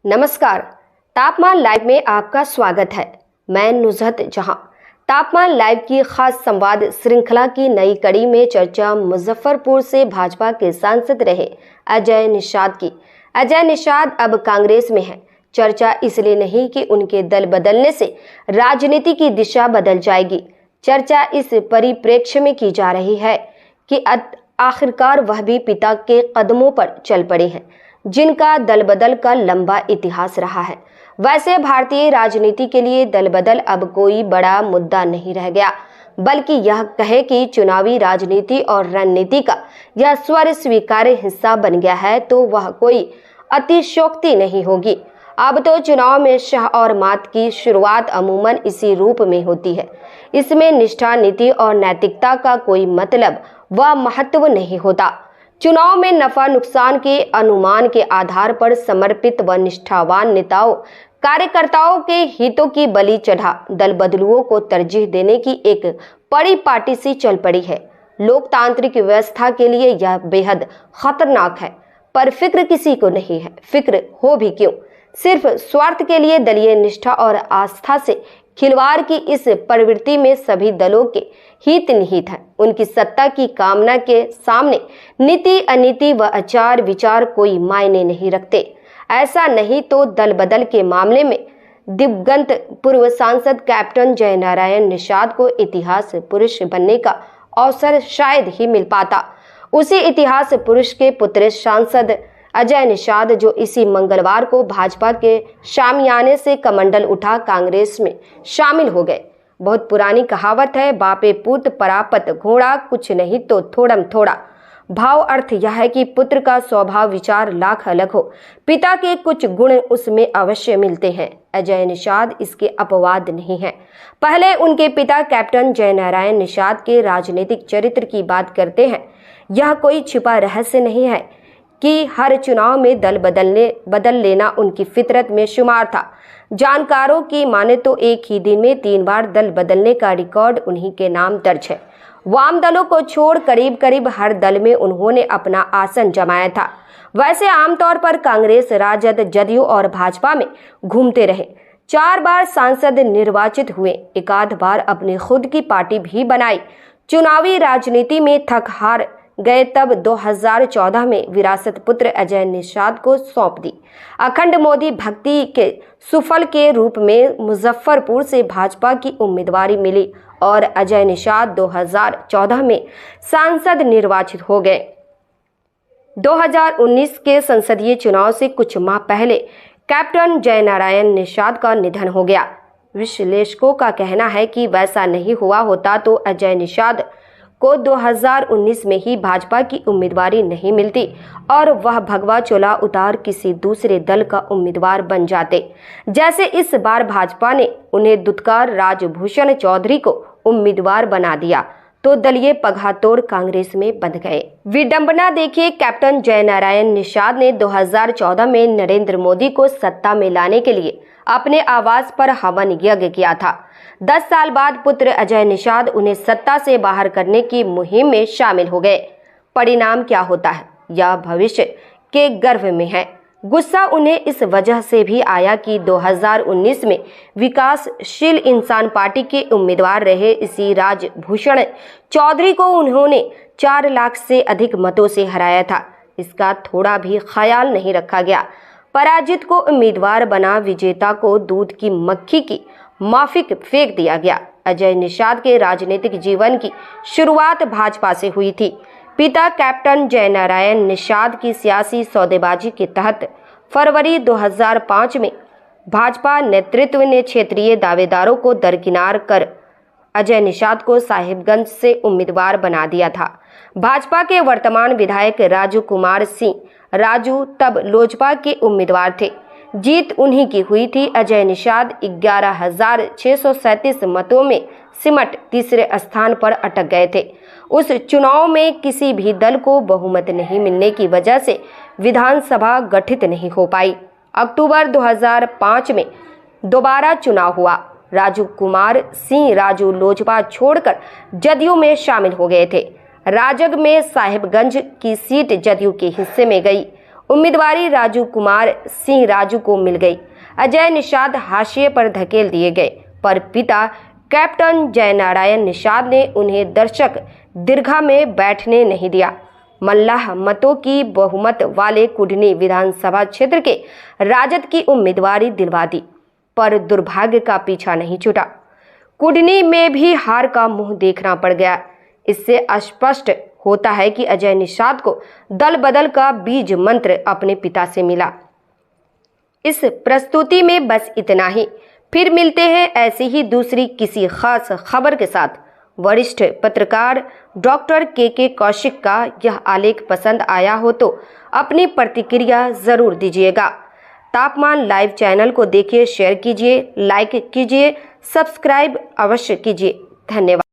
नमस्कार। तापमान लाइव में आपका स्वागत है। मैं नुजहत जहां। तापमान लाइव की खास संवाद श्रृंखला की नई कड़ी में चर्चा मुजफ्फरपुर से भाजपा के सांसद रहे अजय निषाद की। अजय निषाद अब कांग्रेस में है। चर्चा इसलिए नहीं कि उनके दल बदलने से राजनीति की दिशा बदल जाएगी। चर्चा इस परिप्रेक्ष्य में की जा रही है कि आखिरकार वह भी पिता के कदमों पर चल पड़े हैं, जिनका दल बदल का लंबा इतिहास रहा है। वैसे भारतीय राजनीति के लिए दल बदल अब कोई बड़ा मुद्दा नहीं रह गया, बल्कि यह कहे कि चुनावी राजनीति और रणनीति का यह स्वर स्वीकार्य हिस्सा बन गया है तो वह कोई अतिशयोक्ति नहीं होगी। अब तो चुनाव में शाह और मात की शुरुआत अमूमन इसी रूप में होती है। इसमें निष्ठा, नीति और नैतिकता का कोई मतलब व महत्व नहीं होता। चुनाव में नफा नुकसान के अनुमान के आधार पर समर्पित व निष्ठावान नेताओं कार्यकर्ताओं के हितों की बलि चढ़ा दल बदलुओं को तरजीह देने की एक बड़ी पार्टी सी चल पड़ी है। लोकतांत्रिक व्यवस्था के लिए यह बेहद खतरनाक है, पर फिक्र किसी को नहीं है। फिक्र हो भी क्यों? सिर्फ स्वार्थ के लिए दलीय निष्ठा और आस्था से खिलवाड़ की इस प्रवृत्ति में सभी दलों के हित निहित है। उनकी सत्ता की कामना के सामने नीति, अनीति व आचार विचार कोई मायने नहीं रखते। ऐसा नहीं तो दल बदल के मामले में दिवंगत पूर्व सांसद कैप्टन जयनारायण निषाद को इतिहास पुरुष बनने का अवसर शायद ही मिल पाता। उसी इतिहास पुरुष के पुत्र सांसद अजय निषाद, जो इसी मंगलवार को भाजपा के शामियाने से कमंडल उठा कांग्रेस में शामिल हो गए। बहुत पुरानी कहावत है, बापे पूत परापत घोड़ा, कुछ नहीं तो थोड़म थोड़ा। भाव अर्थ यह है कि पुत्र का स्वभाव विचार लाख अलग हो, पिता के कुछ गुण उसमें अवश्य मिलते हैं। अजय निषाद इसके अपवाद नहीं है। पहले उनके पिता कैप्टन जयनारायण निषाद के राजनीतिक चरित्र की बात करते हैं। यह कोई छिपा रहस्य नहीं है कि हर चुनाव में दल बदल लेना उनकी फितरत में शुमार था। जानकारों की माने तो एक ही दिन में 3 बार दल बदलने का रिकॉर्ड उन्हीं के नाम दर्ज है। वाम दलों को छोड़ करीब करीब हर दल में उन्होंने अपना आसन जमाया था। वैसे आमतौर पर कांग्रेस, राजद, जदयू और भाजपा में घूमते रहे। 4 बार सांसद निर्वाचित हुए, 1 आध बार अपनी खुद की पार्टी भी बनाई। चुनावी राजनीति में थक हार गए तब 2014 में विरासत पुत्र अजय निषाद को सौंप दी। अखंड मोदी भक्ति के सुफल के रूप में मुजफ्फरपुर से भाजपा की उम्मीदवारी मिली और अजय निषाद 2014 में सांसद निर्वाचित हो गए। 2019 के संसदीय चुनाव से कुछ माह पहले कैप्टन जयनारायण निषाद का निधन हो गया। विश्लेषकों का कहना है कि वैसा नहीं हुआ होता तो अजय निषाद को 2019 में ही भाजपा की उम्मीदवारी नहीं मिलती और वह भगवा चोला उतार किसी दूसरे दल का उम्मीदवार बन जाते। जैसे इस बार भाजपा ने उन्हें दुत्कार राजभूषण चौधरी को उम्मीदवार बना दिया तो दलीय पगातोड़ कांग्रेस में बंध गए। विडंबना देखिए, कैप्टन जयनारायण निषाद ने 2014 में नरेंद्र मोदी को सत्ता में लाने के लिए अपने आवास पर हवन यज्ञ किया था। 10 साल बाद पुत्र अजय निषाद उन्हें सत्ता से बाहर करने की मुहिम में शामिल हो गए। परिणाम क्या होता है यह भविष्य के गर्भ में है। गुस्सा उन्हें इस वजह से भी आया कि 2019 में विकासशील इंसान पार्टी के उम्मीदवार रहे इसी राजभूषण चौधरी को उन्होंने 4 लाख से अधिक मतों से हराया था। इसका थोड़ा भी ख्याल नहीं रखा गया। पराजित को उम्मीदवार बना, विजेता को दूध की मक्खी की माफिक फेंक दिया गया। अजय निषाद के राजनीतिक जीवन की शुरुआत भाजपा से हुई थी। पिता कैप्टन जयनारायण निषाद की सियासी सौदेबाजी के तहत फरवरी 2005 में भाजपा नेतृत्व ने क्षेत्रीय दावेदारों को दरकिनार कर अजय निषाद को साहिबगंज से उम्मीदवार बना दिया था। भाजपा के वर्तमान विधायक राजू कुमार सिंह राजू तब लोजपा के उम्मीदवार थे। जीत उन्हीं की हुई थी। अजय निषाद 11,637 मतों में सिमट तीसरे स्थान पर अटक गए थे। उस चुनाव में किसी भी दल को बहुमत नहीं मिलने की वजह से विधानसभा गठित नहीं हो पाई। अक्टूबर 2005 में दोबारा चुनाव हुआ। राजू कुमार सिंह राजू लोजपा छोड़कर जदयू में शामिल हो गए थे। राजग में साहिबगंज की सीट जदयू के हिस्से में गई। उम्मीदवारी राजू कुमार सिंह राजू को मिल गई। अजय निषाद हाशिए पर धकेल दिए गए, पर पिता कैप्टन जयनारायण निषाद ने उन्हें दर्शक दीर्घा में बैठने नहीं दिया। मल्लाह मतों की बहुमत वाले कुढ़नी विधानसभा क्षेत्र के राजद की उम्मीदवारी दिलवा दी, पर दुर्भाग्य का पीछा नहीं छूटा। कुढ़नी में भी हार का मुंह देखना पड़ गया। इससे स्पष्ट होता है कि अजय निषाद को दल बदल का बीज मंत्र अपने पिता से मिला। इस प्रस्तुति में बस इतना ही। फिर मिलते हैं ऐसी ही दूसरी किसी खास खबर के साथ। वरिष्ठ पत्रकार डॉक्टर के कौशिक का यह आलेख पसंद आया हो तो अपनी प्रतिक्रिया जरूर दीजिएगा। तापमान लाइव चैनल को देखिए, शेयर कीजिए, लाइक कीजिए, सब्सक्राइब अवश्य कीजिए। धन्यवाद।